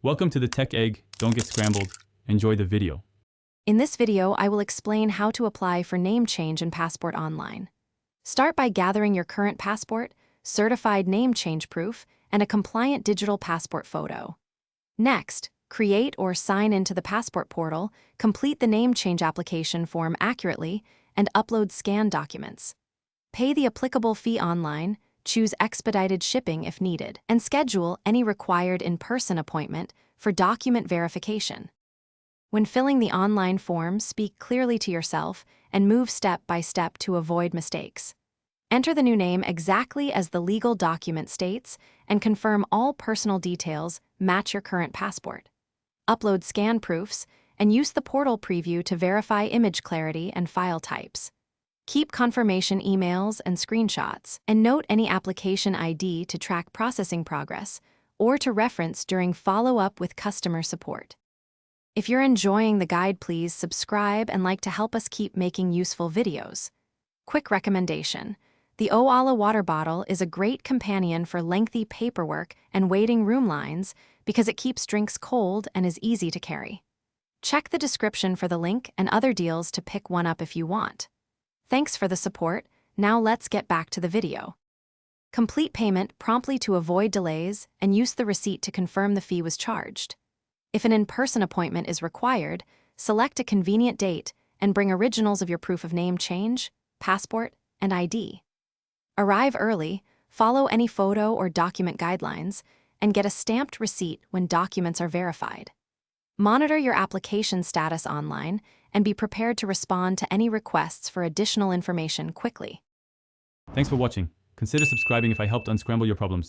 Welcome to the Tech Egg. Don't get scrambled. Enjoy the video. In this video, I will explain how to apply for name change in Passport online. Start by gathering your current passport, certified name change proof, and a compliant digital passport photo. Next, create or sign into the passport portal, complete the name change application form accurately, and upload scanned documents. Pay the applicable fee online, choose expedited shipping if needed, and schedule any required in-person appointment for document verification. When filling the online form, speak clearly to yourself and move step by step to avoid mistakes. Enter the new name exactly as the legal document states and confirm all personal details match your current passport. Upload scan proofs and use the portal preview to verify image clarity and file types. Keep confirmation emails and screenshots, and note any application ID to track processing progress or to reference during follow-up with customer support. If you're enjoying the guide, please subscribe and like to help us keep making useful videos. Quick recommendation: the Owala water bottle is a great companion for lengthy paperwork and waiting room lines because it keeps drinks cold and is easy to carry. Check the description for the link and other deals to pick one up if you want. Thanks for the support. Now let's get back to the video. Complete payment promptly to avoid delays and use the receipt to confirm the fee was charged. If an in-person appointment is required, select a convenient date and bring originals of your proof of name change, passport, and ID. Arrive early, follow any photo or document guidelines, and get a stamped receipt when documents are verified. Monitor your application status online and be prepared to respond to any requests for additional information quickly. Thanks for watching. Consider subscribing if I helped unscramble your problems.